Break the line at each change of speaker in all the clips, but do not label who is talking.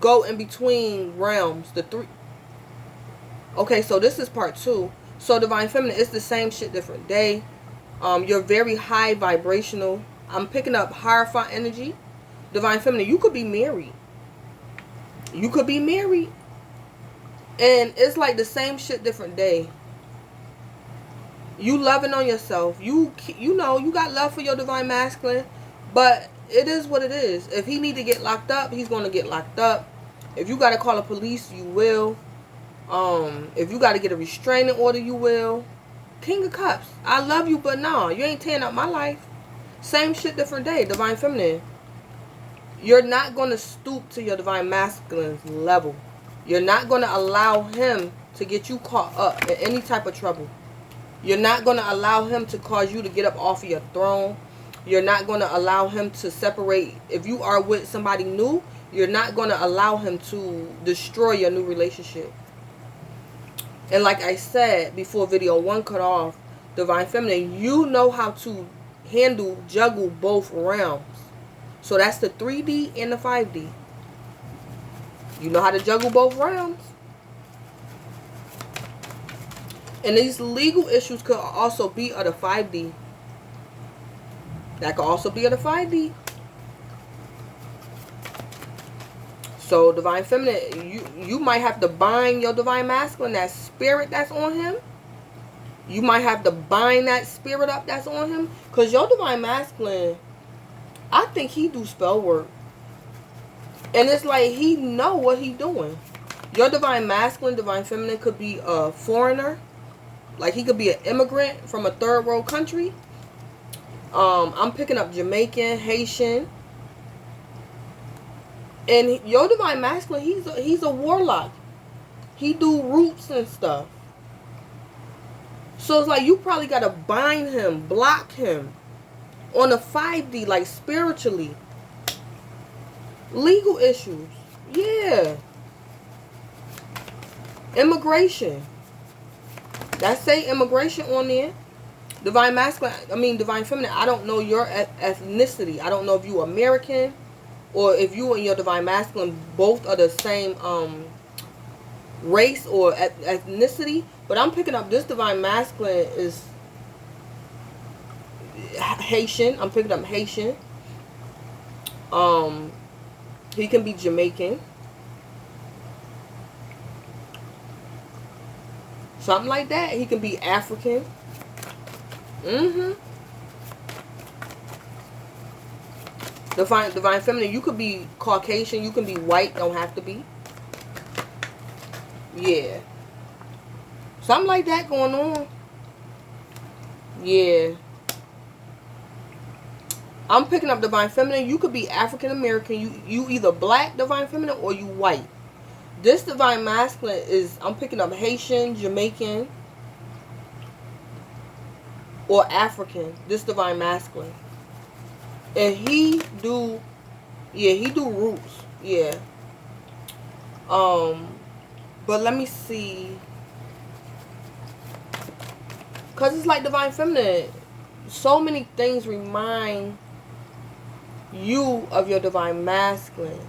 go in between realms. The three. Okay, so this is part 2. So Divine Feminine, it's the same shit, different day. You're very high vibrational. I'm picking up Hierophant energy. Divine Feminine, you could be married. You could be married. And it's like the same shit, different day. You loving on yourself. You know, you got love for your Divine Masculine. But it is what it is. If he need to get locked up, he's going to get locked up. If you got to call the police, you will. If you got to get a restraining order, you will. King of Cups. I love you, but no, you ain't tearing up my life. Same shit, different day. Divine Feminine. You're not going to stoop to your Divine Masculine's level. You're not going to allow him to get you caught up in any type of trouble. You're not going to allow him to cause you to get up off of your throne. You're not going to allow him to separate. If you are with somebody new, you're not going to allow him to destroy your new relationship. And like I said before video 1 cut off, Divine Feminine, you know how to juggle both realms. So that's the 3D and the 5D. You know how to juggle both realms. And these legal issues could also be of the 5D. That could also be of the 5D. So Divine Feminine, you might have to bind your Divine Masculine, that spirit that's on him. You might have to bind that spirit up that's on him. Because your Divine Masculine, I think he do spell work. And it's like he know what he doing. Your Divine Masculine, Divine Feminine could be a foreigner. Like he could be an immigrant from a third world country. I'm picking up Jamaican, Haitian. And your Divine Masculine, he's a warlock. He do roots and stuff. So it's like you probably got to bind him, block him. On a 5D, like spiritually. Legal issues. Yeah. Immigration. That say immigration on there. Divine Masculine, Divine Feminine, I don't know your ethnicity. I don't know if you American or if you and your Divine Masculine both are the same race or ethnicity. But I'm picking up this Divine Masculine is Haitian. I'm picking up Haitian. He can be Jamaican. Something like that. He can be African. Divine Feminine, you could be Caucasian. You can be white. Don't have to be. Yeah. Something like that going on. Yeah. I'm picking up Divine Feminine. You could be African American. You either black Divine Feminine or you white. This Divine Masculine is, I'm picking up Haitian, Jamaican, or African. This Divine Masculine. And he do roots. Yeah. But let me see. Because it's like Divine Feminine. So many things remind you of your Divine Masculine.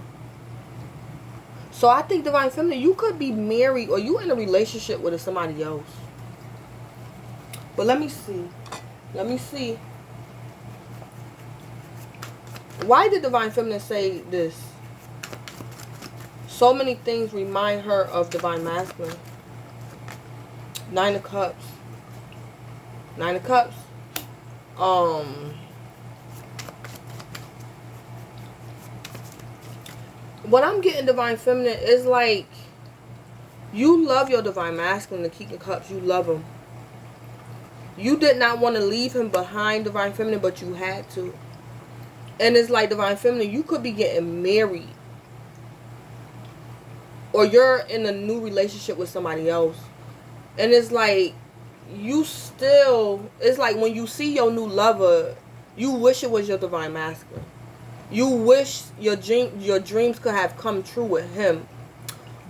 So I think Divine Feminine, you could be married or you in a relationship with somebody else. But let me see. Let me see. Why did Divine Feminine say this? So many things remind her of Divine Masculine. 9 of Cups. 9 of Cups. What I'm getting, Divine Feminine, is like you love your Divine Masculine, the King of Cups. You love him. You did not want to leave him behind, Divine Feminine, but you had to. And it's like, Divine Feminine, you could be getting married. Or you're in a new relationship with somebody else. And it's like, you still, it's like when you see your new lover, you wish it was your Divine Masculine. You wish your dreams could have come true with him.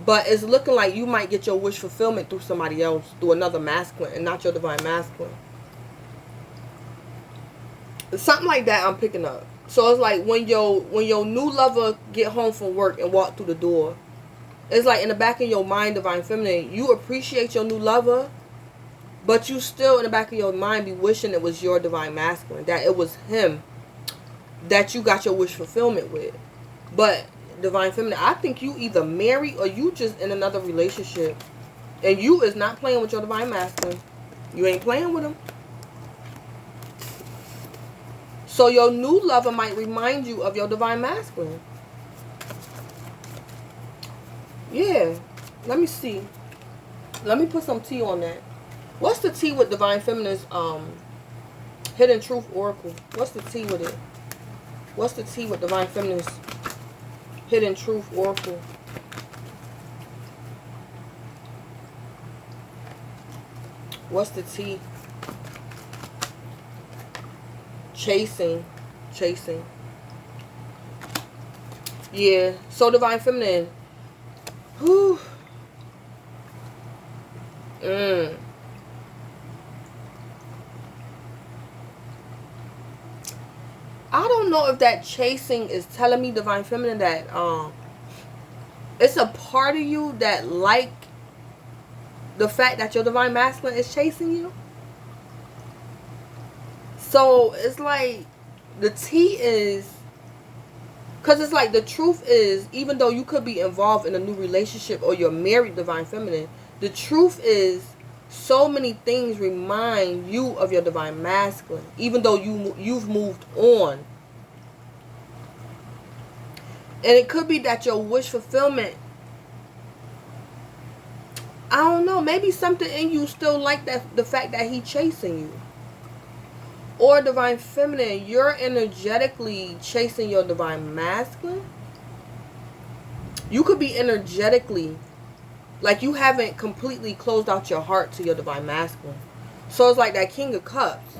But it's looking like you might get your wish fulfillment through somebody else, through another masculine, and not your Divine Masculine. Something like that I'm picking up. So it's like when your new lover get home from work and walk through the door, it's like in the back of your mind, Divine Feminine, you appreciate your new lover, but you still in the back of your mind be wishing it was your Divine Masculine, that it was him that you got your wish fulfillment with. But Divine Feminine, I think you either married or you just in another relationship, and you is not playing with your Divine Masculine. You ain't playing with him. So your new lover might remind you of your Divine Masculine. Yeah. Let me see. Let me put some tea on that. What's the tea with Divine Feminine's Hidden Truth Oracle? What's the tea with it? What's the tea with Divine Feminine's Hidden Truth Oracle? What's the tea? Chasing. Yeah. So Divine Feminine. Whew. I don't know if that chasing is telling me, Divine Feminine, that it's a part of you that like the fact that your Divine Masculine is chasing you. So it's like the tea is, because it's like the truth is, even though you could be involved in a new relationship or you're married, Divine Feminine, the truth is so many things remind you of your Divine Masculine, even though you've moved on. And it could be that your wish fulfillment, I don't know, maybe something in you still like that, the fact that he chasing you. Or Divine Feminine, you're energetically chasing your Divine Masculine. You could be energetically, like you haven't completely closed out your heart to your Divine Masculine. So it's like that King of Cups.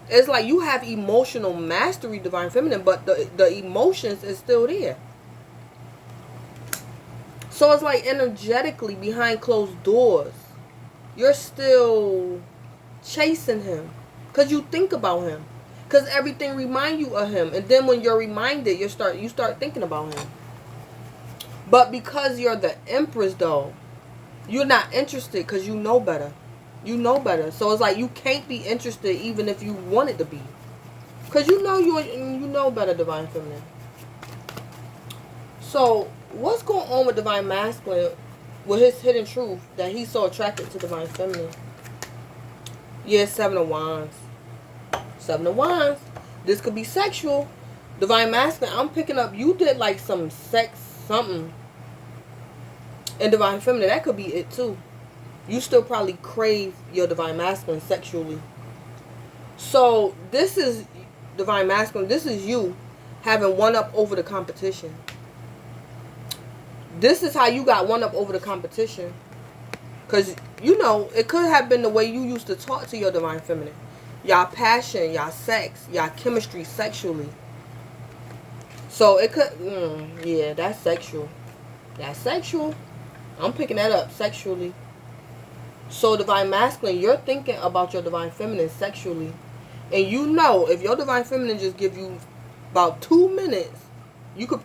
It's like you have emotional mastery, Divine Feminine, but the emotions is still there. So it's like energetically behind closed doors, you're still chasing him. Because you think about him. Because everything remind you of him. And then when you're reminded, you start thinking about him. But because you're the Empress, though, you're not interested because you know better. You know better. So it's like you can't be interested even if you wanted to be. Because you know better, Divine Feminine. So what's going on with Divine Masculine with his hidden truth that he's so attracted to Divine Feminine? Yeah, 7 of Wands. 7 of Wands. This could be sexual. Divine Masculine, I'm picking up, you did like some sex something. And Divine Feminine, that could be it too. You still probably crave your Divine Masculine sexually. So this is Divine Masculine. This is you having one up over the competition. This is how you got one up over the competition. Because, you know, it could have been the way you used to talk to your Divine Feminine. Y'all passion, y'all sex, y'all chemistry sexually. So it could, yeah, that's sexual. That's sexual. I'm picking that up sexually. So Divine Masculine, you're thinking about your Divine Feminine sexually. And you know, if your Divine Feminine just give you about 2 minutes, you could,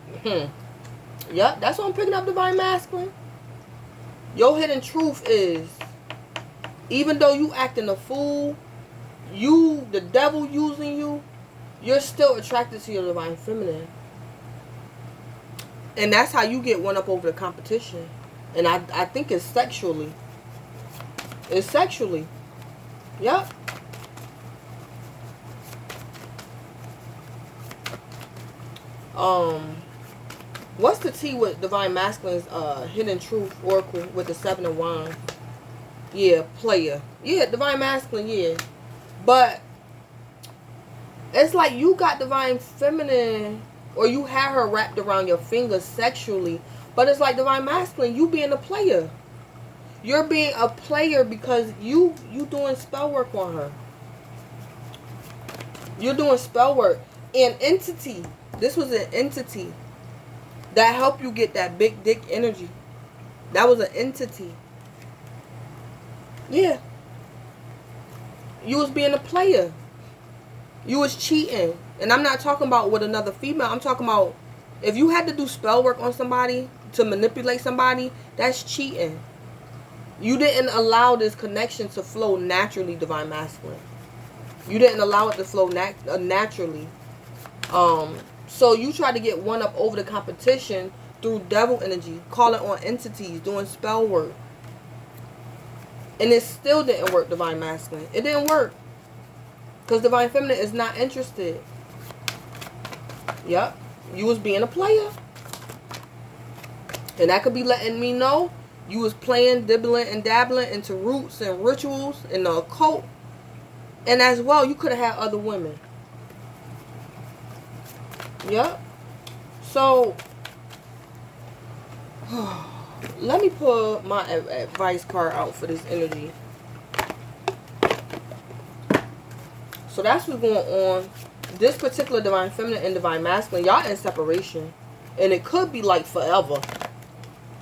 yep, that's what I'm picking up, Divine Masculine. Your hidden truth is, even though you acting a fool, the devil using you, you're still attracted to your Divine Feminine. And that's how you get one up over the competition. And I think it's sexually. It's sexually. Yep. What's the tea with Divine Masculine's hidden truth oracle with the 7 of Wands? Yeah, player. Yeah, Divine Masculine, yeah. But it's like you got Divine Feminine, or you have her wrapped around your finger sexually. But it's like Divine Masculine, you being a player. You're being a player because you doing spell work on her. You're doing spell work. An entity. This was an entity that helped you get that big dick energy. That was an entity. Yeah. You was being a player. You was cheating. And I'm not talking about with another female. I'm talking about if you had to do spell work on somebody to manipulate somebody, that's cheating. You didn't allow this connection to flow naturally, Divine Masculine. You didn't allow it to flow naturally. So you try to get one up over the competition through devil energy, calling on entities, doing spell work. And it still didn't work, Divine Masculine. It didn't work. Because Divine Feminine is not interested. Yep. You was being a player. And that could be letting me know you was playing, dibbling, and dabbling into roots and rituals in the occult. And as well, you could have had other women. Yep. So, let me pull my advice card out for this energy. So that's what's going on. This particular Divine Feminine and Divine Masculine, y'all in separation. And it could be like forever.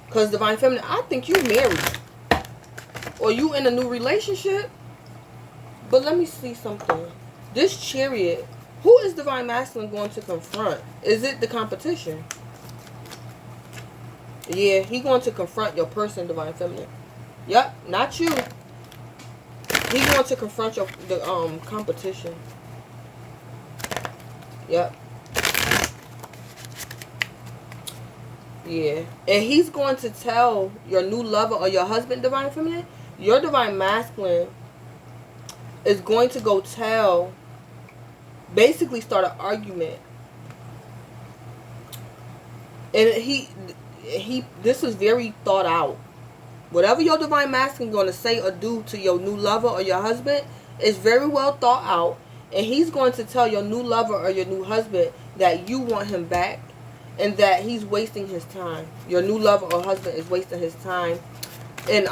Because Divine Feminine, I think you married. Or you in a new relationship. But let me see something. This Chariot, who is Divine Masculine going to confront? Is it the competition? Yeah, he going to confront your person, Divine Feminine. Yep, not you. He going to confront the competition. Yep. Yeah. And he's going to tell your new lover or your husband, Divine Feminine, your Divine Masculine is going to go tell, basically start an argument. And this is very thought out. Whatever your Divine Masculine going to say or do to your new lover or your husband is very well thought out. And he's going to tell your new lover or your new husband that you want him back. And that he's wasting his time. Your new lover or husband is wasting his time. And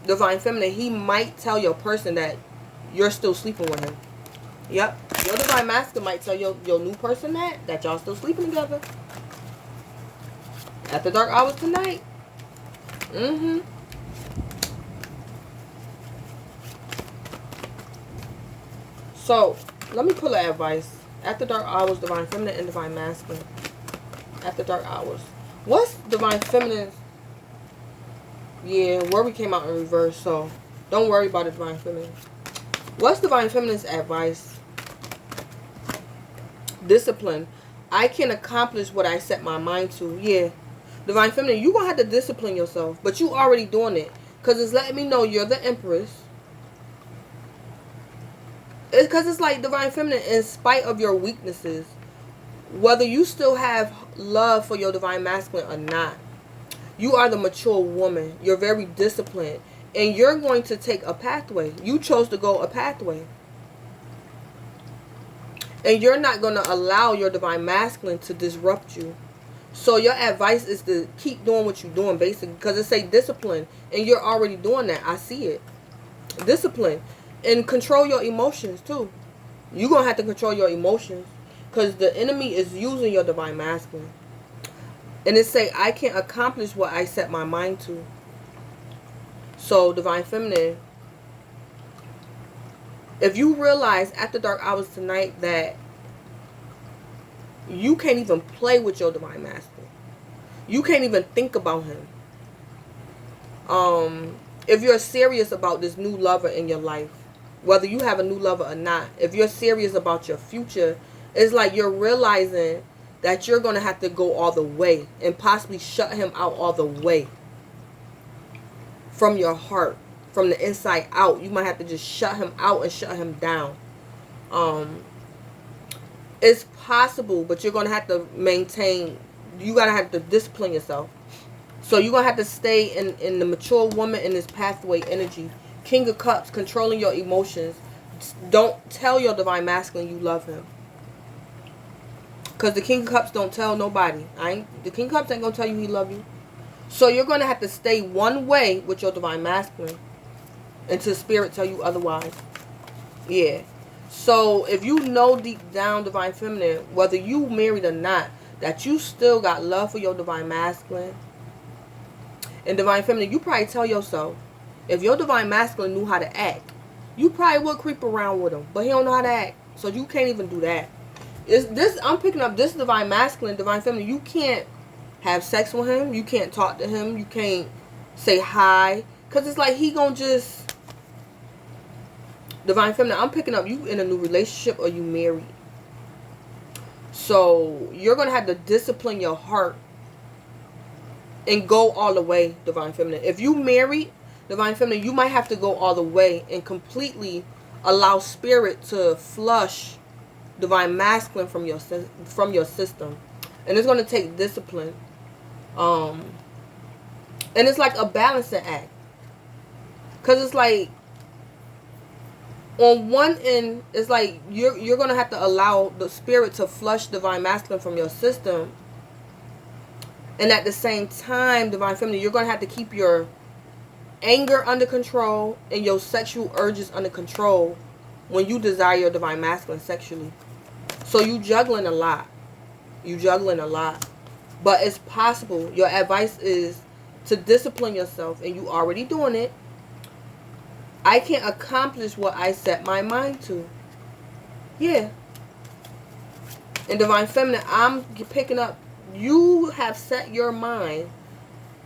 Divine Feminine, he might tell your person that you're still sleeping with him. Yep. Your Divine Masculine might tell your new person that y'all still sleeping together. At the dark hours tonight. So, let me pull an advice. After dark hours, Divine Feminine and Divine Masculine. After dark hours. What's Divine Feminine's? Yeah, worry came out in reverse, so don't worry about it, Divine Feminine. What's Divine Feminine's advice? Discipline. I can accomplish what I set my mind to. Yeah. Divine Feminine, you're going to have to discipline yourself. But you already doing it. Because it's letting me know you're the Empress. Because it's like Divine Feminine, in spite of your weaknesses, whether you still have love for your Divine Masculine or not, you are the mature woman. You're very disciplined. And you're going to take a pathway. You chose to go a pathway. And you're not going to allow your Divine Masculine to disrupt you. So your advice is to keep doing what you're doing, basically. Because it say discipline. And you're already doing that. I see it. Discipline. And control your emotions, too. You're going to have to control your emotions. Because the enemy is using your Divine Masculine. And it say, I can't accomplish what I set my mind to. So, Divine Feminine, if you realize after dark hours tonight that you can't even play with your Divine Masculine. You can't even think about him. If you're serious about this new lover in your life, whether you have a new lover or not, if you're serious about your future, it's like you're realizing that you're going to have to go all the way and possibly shut him out all the way from your heart, from the inside out. You might have to just shut him out and shut him down. It's possible, but you're going to have to maintain, you got to have to discipline yourself. So you're going to have to stay in the mature woman in this pathway energy. King of Cups, controlling your emotions. Don't tell your Divine Masculine you love him. Because the King of Cups don't tell nobody. The King of Cups ain't going to tell you he love you. So you're going to have to stay one way with your Divine Masculine until Spirit tell you otherwise. Yeah. So if you know deep down, Divine Feminine, whether you married or not, that you still got love for your Divine Masculine. And Divine Feminine, you probably tell yourself, if your Divine Masculine knew how to act, you probably would creep around with him. But he don't know how to act. So you can't even do that. Is this, I'm picking up this divine masculine, divine feminine. You can't have sex with him. You can't talk to him. You can't say hi. Because it's like he gonna just... Divine feminine, I'm picking up you in a new relationship or you married. So you're going to have to discipline your heart and go all the way, divine feminine. If you married, divine feminine, you might have to go all the way and completely allow spirit to flush divine masculine from your system. And it's going to take discipline. And it's like a balancing act. Because it's like, on one end, it's like you're going to have to allow the spirit to flush divine masculine from your system. And at the same time, divine feminine, you're going to have to keep your anger under control and your sexual urges under control when you desire your divine masculine sexually. So you juggling a lot. You juggling a lot. But it's possible. Your advice is to discipline yourself, and you already doing it. I can accomplish what I set my mind to. Yeah. And divine feminine, I'm picking up, you have set your mind.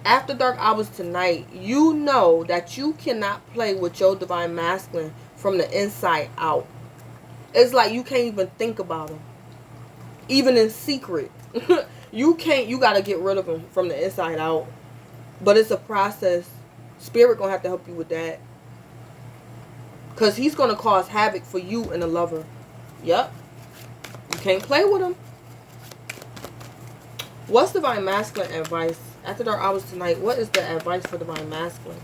After dark hours tonight, you know that you cannot play with your divine masculine from the inside out. It's like you can't even think about him. Even in secret. You can't, you got to get rid of him from the inside out. But it's a process. Spirit going to have to help you with that. Because he's going to cause havoc for you and a lover. Yep. You can't play with him. What's divine masculine advice? After dark hours tonight, what is the advice for divine masculine?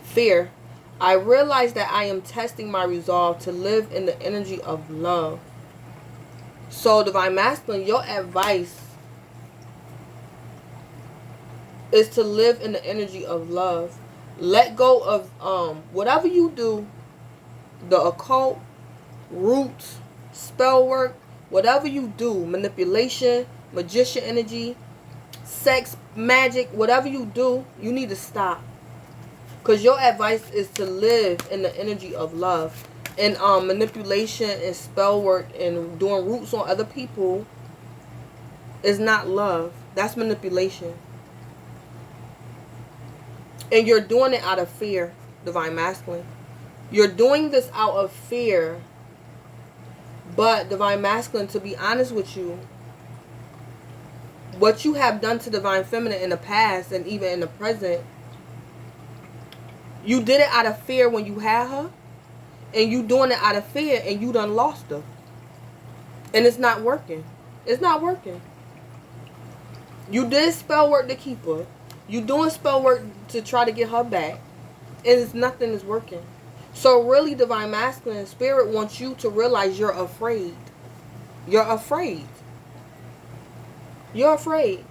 Fear. I realize that I am testing my resolve to live in the energy of love. So, divine masculine, your advice is to live in the energy of love. Let go of whatever you do, the occult, roots, spell work, whatever you do, manipulation, magician energy, sex, magic, whatever you do, you need to stop. Because your advice is to live in the energy of love. And manipulation and spell work and doing roots on other people is not love. That's manipulation. And you're doing it out of fear, divine masculine. You're doing this out of fear. But, divine masculine, to be honest with you, what you have done to divine feminine in the past and even in the present, you did it out of fear when you had her. And you doing it out of fear and you done lost her. And it's not working. It's not working. You did spell work to keep her. You doing spell work to try to get her back. And nothing is working. So really, divine masculine, spirit wants you to realize you're afraid. You're afraid. You're afraid.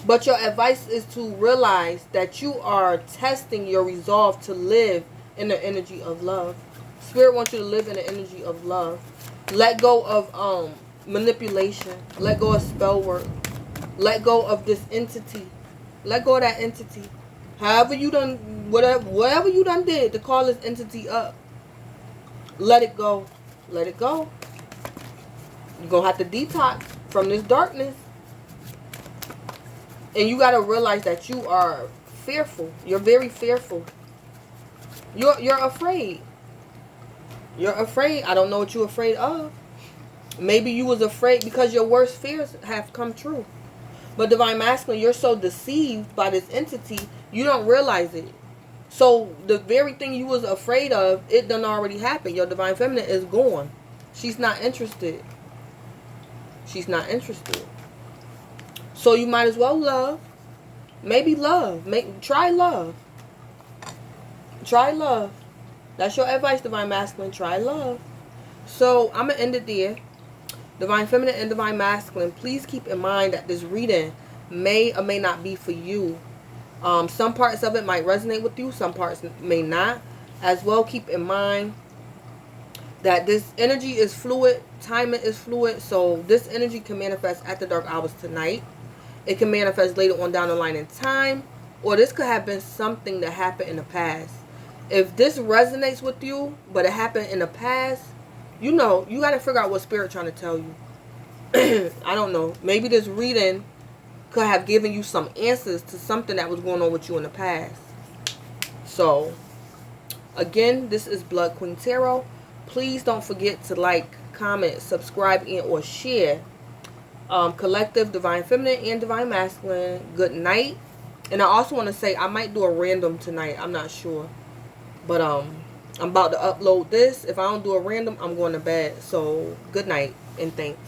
But your advice is to realize that you are testing your resolve to live in the energy of love. Spirit wants you to live in the energy of love. Let go of manipulation. Let go of spell work. Let go of this entity. Let go of that entity. However you done, whatever you done did to call this entity up, let it go. Let it go. You're going to have to detox from this darkness. And you got to realize that you are fearful. You're very fearful. You're afraid. You're afraid. I don't know what you're afraid of. Maybe you was afraid because your worst fears have come true. But divine masculine, you're so deceived by this entity, you don't realize it. So the very thing you was afraid of, it done already happened. Your divine feminine is gone. She's not interested. She's not interested. So you might as well love. Maybe love. Try love. Try love. That's your advice, divine masculine. Try love. So I'm going to end it there. Divine feminine and divine masculine, please keep in mind that this reading may or may not be for you. Some parts of it might resonate with you. Some parts may not. As well, keep in mind that this energy is fluid. Timing is fluid. So this energy can manifest at the dark hours tonight. It can manifest later on down the line in time. Or this could have been something that happened in the past. If this resonates with you, but it happened in the past, you know, you got to figure out what spirit trying to tell you. I don't know. Maybe this reading could have given you some answers to something that was going on with you in the past. So, again, this is Blood Queen Tarot. Please don't forget to like, comment, subscribe, and or share. Collective Divine Feminine and Divine Masculine, good night. And I also want to say I might do a random tonight. I'm not sure. But I'm about to upload this. If I don't do a random, I'm going to bed. So, good night and thanks.